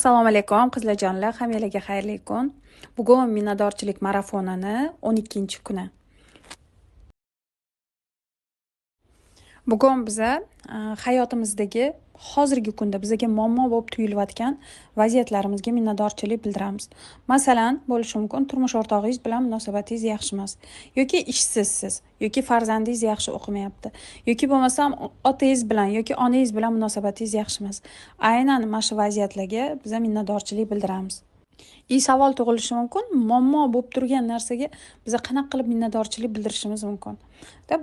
Assalomu alaykum qizlarjonlar, hammalarga xayrli kun. Bugun minnatdorchilik marafonini 12-kuni. Bugun biza hayotimizdagi hozirgi kunda bizga muammo bo'lib tuyulayotgan vaziyatlarimizga minnatdorchilik bildiramiz. Masalan, bo'lishi mumkin turmush o'rtog'ingiz bilan munosabatingiz yaxshi emas, yoki ishsizsiz, yoki farzandingiz yaxshi o'qimayapti, yoki bo'lmasam otangiz bilan yoki onangiz bilan munosabatingiz yaxshi emas. Aynan mana shu vaziyatlarga biza minnatdorchilik bildiramiz. Savol tug'ilishi mumkin, muammo bo'lib turgan narsaga biza qanaqa qilib minnatdorchilik bildirishimiz mumkin.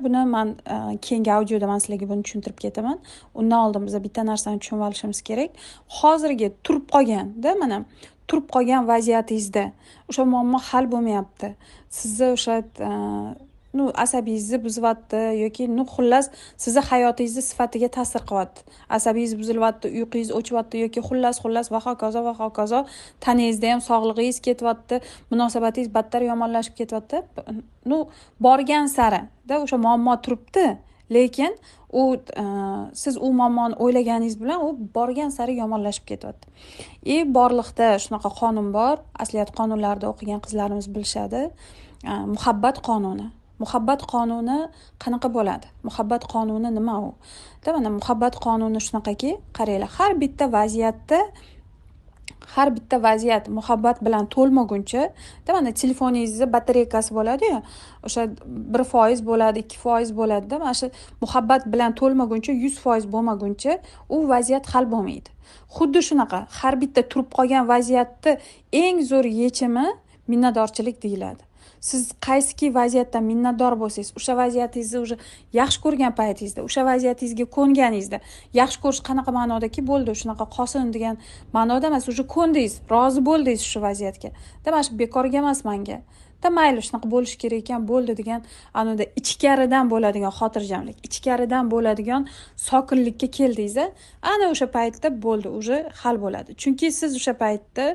Buni men keyingi audioda men sizlarga buni tushuntirib ketaman. Undan oldin biza bitta narsani tushunib olishimiz kerak. Hozirgi turib qolganda, mana turib qolgan vaziyatingizda o'sha muammo hal bo'lmayapti. Sizni o'sha asabingizni buzyapti yoki xullas sizni hayotingizni sifatiga ta'sir qilyapti. Asabingiz buzilyapti, uyqungiz o'chyapti yoki xullas va hokazo tanangizda ham sog'lig'ingiz ketyapti, munosabatingiz battar yomonlashib ketyapti. Borgan sari o'sha muammo turibdi, lekin siz u muammoni o'ylaganingiz bilan u borgan sari yomonlashib ketyapti. Borliqda shunaqa qonun bor. Asliyat qonunlarida o'qigan qizlarimiz bilishadi. Muhabbat qonuni. Muhabbat qonuni qanaqa bo'ladi? Muhabbat qonuni nima u? Mana muhabbat qonuni shunaqaki, qaranglar, har bitta vaziyat muhabbat bilan to'lmaguncha, mana telefoningizni batareykasi bo'ladi-yu, o'sha 1% bo'ladi, 2% bo'ladi-da, mana shu muhabbat bilan to'lmaguncha, 100% bo'lmaguncha u vaziyat hal bo'lmaydi. Xuddi shunaqa, har bitta turib qolgan vaziyatni eng zo'r yechimi minnatdorchilik deyiladi. Siz qaysiki vaziyatdan minnatdor bo'lsangiz, o'sha vaziyatingizni уже yaxshi ko'rgan paytingizda, o'sha vaziyatingizga ko'nganingizda, yaxshi ko'rish qanaqa ma'nodaki bo'ldi, shunaqa qosin degan ma'noda emas, уже ko'ndingiz, rozi bo'ldingiz shu vaziyatga. Mana shu bekorga emas menga. Mayli, shunaqa bo'lish kerak ekan, bo'ldi degan anoda ichkaridan bo'ladigan xotirjamlik, ichkaridan bo'ladigan sokinlikka keldingiz-a, ana o'sha paytda bo'ldi, уже hal bo'ladi. Chunki siz o'sha paytda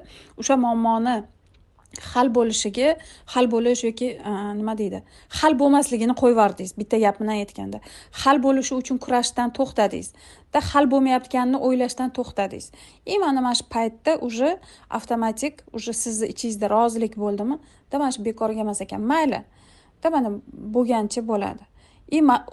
o'sha muammoni hal bo'lish yoki nima deydi, hal bo'lmasligini qo'yib yubordingiz. Bitta gap bilan aytganda, hal bo'lishi uchun kurashdan to'xtadingiz. Hal bo'lmayotganini o'ylashdan to'xtadingiz. Mana shu paytda уже avtomatik sizni ichingizda rozilik bo'ldimi? Mana shu bekorga emas ekan, mayli. Mana bo'lgancha bo'ladi.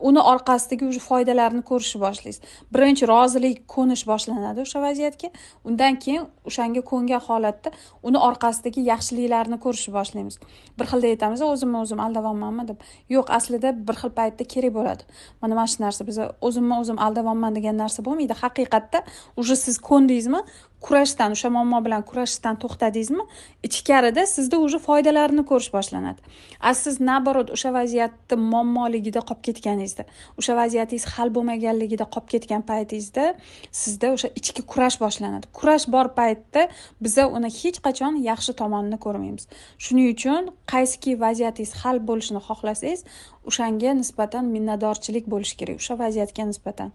Uni orqasidagi o'sha foydalarini ko'rishni boshlaysiz. Birinchi rozilik, ko'nish boshlanadi o'sha vaziyatga. Undan keyin o'shanga ko'ngan holatda uni orqasidagi yaxshiliklarini ko'rishni boshlaymiz. Bir xilda aytamiz, o'zim aldavonmanmi deb. Yo'q, aslida bir xil paytda kerak bo'ladi. Mana shu narsa biza o'zim aldavonman degan narsa bo'lmaydi. Haqiqatda o'sha siz ko'ndingizmi? Kurashdan, o'sha muammo bilan kurashishdan to'xtadingizmi? Ichkarida sizda o'sha foydalarini ko'rish boshlanadi. Siz naborot o'sha vaziyatni muammoligida qolib ketganingizda, o'sha vaziyatingiz hal bo'lmaganligida qolib ketgan paytingizda sizda o'sha ichki kurash boshlanadi. Kurash bor paytda biza uni hech qachon yaxshi tomonini ko'rmaymiz. Shuning uchun qaysiki vaziyatingiz hal bo'lishini xohlasangiz, o'shanga nisbatan minnatdorchilik bo'lish kerak, o'sha vaziyatga nisbatan.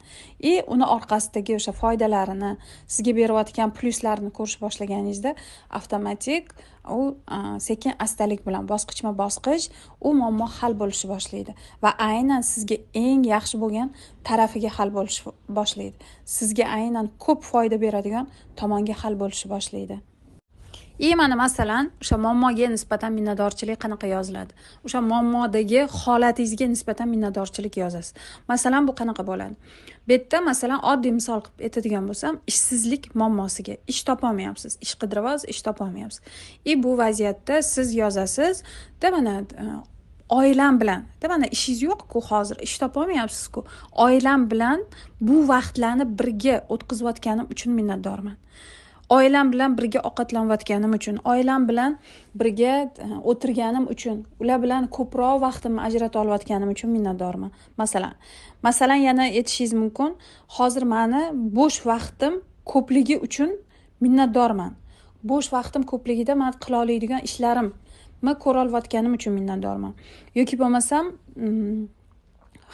Uni orqasidagi o'sha foydalarini, sizga berayotgan pluslarni ko'rish boshlaganingizda avtomatik u sekin astalik bilan bosqichma-bosqich u muammo hal bo'lishi boshlaydi va aynan sizga eng yaxshi bo'lgan tarafiga hal bo'lish boshlaydi. Sizga aynan ko'p foyda beradigan tomonga hal bo'lishi boshlaydi. Mana masalan, o'sha muammoga nisbatan minnatdorchilik qanaqa yoziladi? O'sha muammodagi holatingizga nisbatan minnatdorchilik yozasiz. Masalan, bu qanaqa bo'ladi? Bu yerda masalan oddiy misol qilib aytadigan bo'lsam, ishsizlik muammosiga, ish topolmayapsiz, ish qidiryapsiz, ish topolmayapsiz. Bu vaziyatda siz yozasiz, mana oilam bilan, mana ishingiz yo'q-ku hozir, ish topolmayapsiz-ku. Oilam bilan bu vaqtlarni birga o'tkazayotganim uchun minnatdorman. Oilam bilan birga ovqatlanayotganim uchun, oilam bilan birga o'tirganim uchun, ular bilan ko'proq vaqtimni ajrata olayotganim uchun minnatdorman. Masalan, yana aytishingiz mumkin, hozir meni bo'sh vaqtim ko'pligi uchun minnatdorman. Bo'sh vaqtim ko'pligida men qila oladigan ishlarimni ko'ra olayotganim uchun minnatdorman. Yoki bo'lmasam,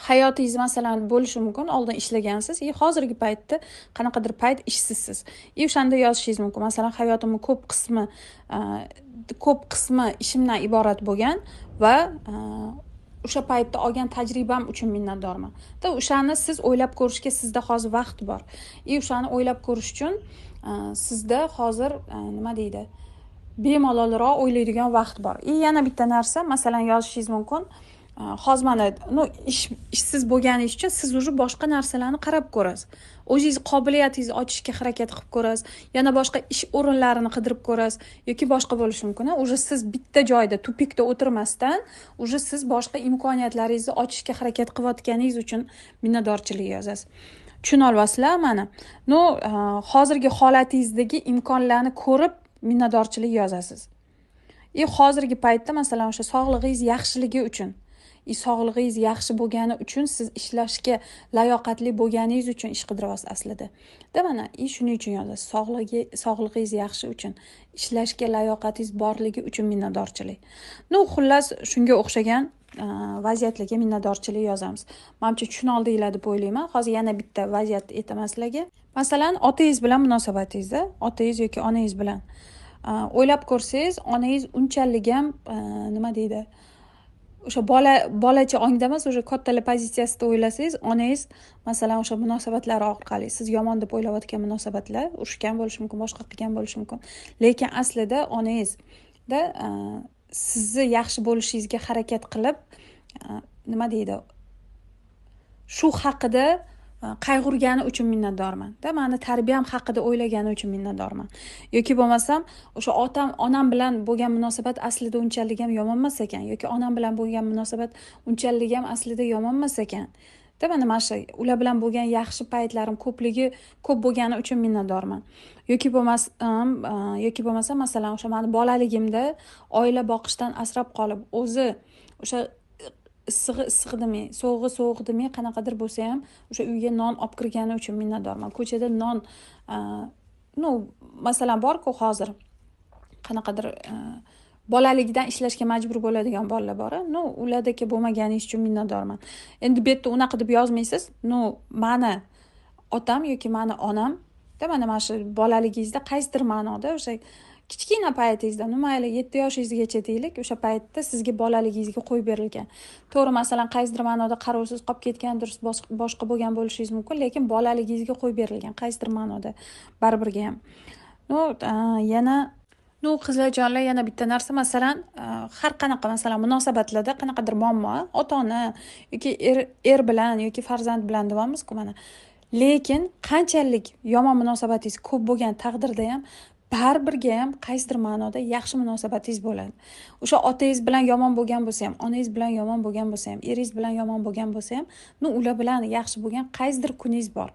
hayotingiz masalan bo'lishi mumkin, oldin ishlagansiz, hozirgi paytda qanaqadir payt ishsizsiz. O'shanda yozishingiz mumkin. Masalan, hayotimning ko'p qismi ishimdan iborat bo'lgan va o'sha paytda olgan tajribam uchun minnatdorman. O'shani siz o'ylab ko'rishga sizda hozir vaqt bor. O'shani o'ylab ko'rish uchun sizda hozir nima deydi, bemalolroq o'ylaydigan vaqt bor. Yana bitta narsa, masalan, yozishingiz mumkin. Hozir mana ishsiz bo'lganingiz uchun siz уже boshqa narsalarni qarab ko'rasiz. O'zingiz qobiliyatingizni ochishga harakat qilib ko'rasiz, yana boshqa ish o'rinlarini qidirib ko'rasiz yoki boshqa bo'lishi mumkin. Уже siz bitta joyda tupikda o'tirmasdan, уже siz boshqa imkoniyatlaringizni ochishga harakat qilayotganingiz uchun minnatdorchilik yozasiz. Tushuna olasizlar mana. Hozirgi holatingizdagi imkonlarni ko'rib minnatdorchilik yozasiz. Hozirgi paytda masalan o'sha sog'lig'ingiz yaxshiligi uchun, sog'lig'ingiz yaxshi bo'lgani uchun siz ishlashga layoqatli bo'lganingiz uchun ish qidiryapsiz aslida. Mana shuning uchun yozasiz. Sog'lig'ingiz yaxshi uchun, ishlashga layoqatingiz borligi uchun minnatdorchilik. Xullas shunga o'xshagan vaziyatlarga minnatdorchilik yozamiz. Menimcha tushunaldinglar deb o'ylayman. Hozir yana bitta vaziyat aytaman sizlarga. Masalan, otangiz bilan munosabatingizda, otangiz yoki onangiz bilan o'ylab ko'rsangiz, onangiz unchalik ham nima deydi, o'sha bolacha ongda emas, o'sha kattalar pozitsiyasida o'ylasangiz, onangiz masalan o'sha munosabatlar orqali siz yomon deb o'ylayotgan munosabatlar, urushgan bo'lishi mumkin, boshqa qilgan bo'lishi mumkin, lekin aslida onangizda sizni yaxshi bo'lishingizga harakat qilib, nima deydi, shu haqida qayg'urgani uchun minnatdorman. Mani tarbiyam haqida o'ylagani uchun minnatdorman. Yoki bo'lmasam, o'sha onam bilan bo'lgan munosabat aslida unchalik ham yomon emas ekan, yoki onam bilan bo'lgan munosabat unchalik ham aslida yomon emas ekan. Mana shu ular bilan bo'lgan yaxshi paytlarim ko'p bo'lgani uchun minnatdorman. Yoki bo'lmasa, masalan, o'sha meni bolaligimda oila boqishdan asrab qolib, o'zi o'sha issiq demay, sovuq demay, qanaqadir bo'lsa ham o'sha uyga non olib kirgani uchun minnatdorman. Ko'chada non masalan bor-ku hozir qanaqadir bolaligidan ishlashga majbur bo'ladigan bolalar bor. Ulardagi bo'lmaganingiz uchun minnatdorman. Endi bu yerda unaqa deb yozmaysiz. Mani otam yoki mani onam, mana shu bolaligingizda qaysidir ma'noda o'sha kichkina paytingizda, mayli 7 yoshingizgacha deylik, o'sha paytda sizga bolaligingizga qo'yib berilgan. To'g'ri, masalan, qaysidir ma'noda qarovsiz qolib ketgandir, boshqa bo'lgan bo'lishingiz mumkin, lekin bolaligingizga qo'yib berilgan qaysidir ma'noda baribirga ham. Yana qizlarjonlar, yana bitta narsa, masalan, har qanaqa masalan munosabatlarda qanaqadir muammo, ota-ona yoki bilan yoki farzand bilan deyapmiz-ku mana. Lekin qanchalik yomon munosabatingiz ko'p bo'lgan taqdirda ham baribirga ham qaysidir ma'noda yaxshi munosabatingiz bo'ladi. O'sha otangiz bilan yomon bo'lgan bo'lsa ham, onangiz bilan yomon bo'lgan bo'lsa ham, eringiz bilan yomon bo'lgan bo'lsa ham, ular bilan yaxshi bo'lgan qaysidir kuningiz bor.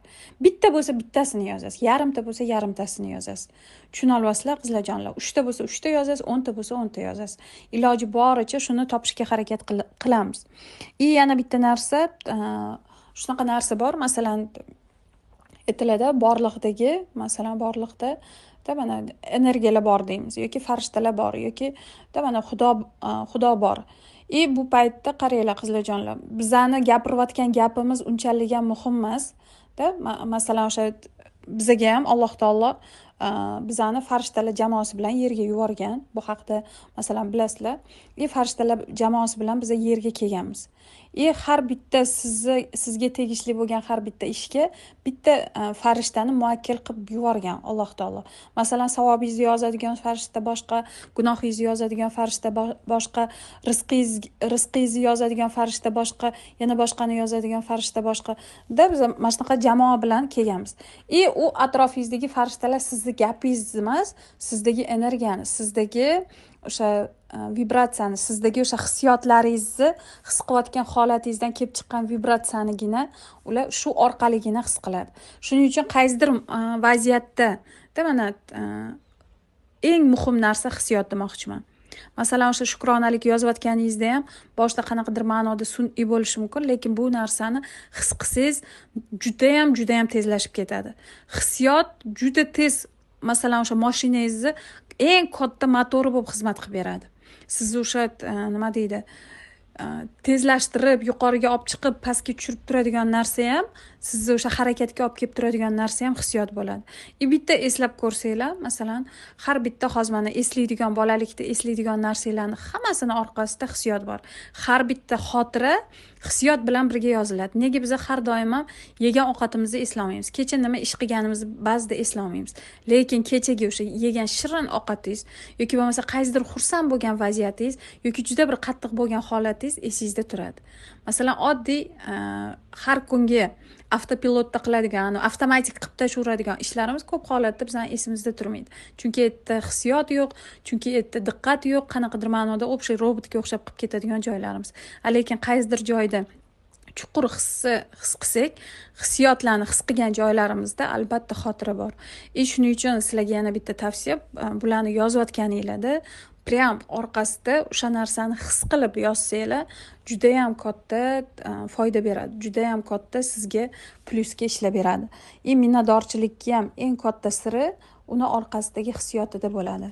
Bitta bo'lsa bittasini yozasiz, yarimta bo'lsa yarimtasini yozasiz. Tushuna olasizlar qizlarjonlar. 3 ta bo'lsa 3 ta yozasiz, 10 ta bo'lsa 10 ta yozasiz. Iloji boricha shuni topishga harakat qilamiz. Yana bitta narsa, shunaqa narsa bor, masalan, aytiladi borliqdagi, masalan, borliqda mana energiyalar bor deymiz, yoki farishtalar bor, yoki mana xudo bor. Bu paytda qaranglar qizlarjonlar, bizani gapirayotgan gapimiz unchalik ham muhim emas. Masalan, o'sha bizga ham Alloh taolo bizani farishtalar jamoasi bilan yerga yuborgan. Bu haqda masalan bilasizlar. Farishtalar jamoasi bilan biz yerga kelganmiz. Har bitta sizga tegishli bo'lgan har bitta ishga bitta farishtani muvakkil qilib yuborgan Alloh taolo. Masalan, savobingizni yozadigan farishta boshqa, gunohingizni yozadigan farishta boshqa, rizqingizni yozadigan farishta boshqa, yana boshqani yozadigan farishta boshqa. Biz mana shunaqa jamoa bilan kelganmiz. U atrofingizdagi farishtalar sizni gapingizni emas, sizdagi energiyani, sizdagi o'sha vibratsiyani, sizdagi o'sha hissiyotlaringizni his qilayotgan holatingizdan kelib chiqqan vibratsiyanigina ular shu orqaligina his qiladi. Shuning uchun qaysidir vaziyatda mana eng muhim narsa hissiyot demoqchiman. Masalan, o'sha shukronalik yozayotganingizda ham boshda qanaqadir ma'noda sun'iy bo'lishi mumkin, lekin bu narsani his qilsangiz juda ham tezlashib ketadi. Hissiyot juda tez, masalan, o'sha mashinangizni eng katta motori bo'lib xizmat qilib beradi. Sizni o'sha nima deydi, tezlashtirib yuqoriga olib chiqib pastga tushirib turadigan narsa ham, sizni o'sha harakatga olib kelib turadigan narsa ham hissiyot bo'ladi. Bitta eslab ko'rsanglar, masalan, har bitta hozir mana eslaydigan, bolalikda eslaydigan narsalarni hammasini orqasida hissiyot bor. Har bitta xotira hissiyot bilan birga yoziladi. Nega biz har doim ham yegan ovqatimizni eslamaymiz? Kecha nima ish qilganimizni ba'zida eslamaymiz. Lekin kechagi o'sha yegan shirin ovqatingiz yoki bo'lmasa qaysidir xursand bo'lgan vaziyatingiz yoki juda bir qattiq bo'lgan holatingiz esingizda turadi. Masalan, oddiy har kungi avtopilotda qiladigan, avtomatik qilib tashaveradigan ishlarimiz ko'p holatda bizning esimizda turmaydi. Chunki yerda hissiyot yo'q, chunki yerda diqqat yo'q, qanaqadir ma'noda o'xshay robotga o'xshab qilib ketadigan joylarimiz. Lekin qaysidir joyda chuqur his qilsak, hissiyotlarni his qilgan joylarimizda albatta xotira bor. Shuning uchun sizlarga yana bitta tavsiya, bularni yozayotganinglarda prям orqasida o'sha narsani his qilib yozsanglar, juda ham katta foyda beradi. Juda ham katta sizga plyusga ishlab beradi. Minnatdorchilikka ham eng katta siri uni orqasidagi hissiyotida bo'ladi.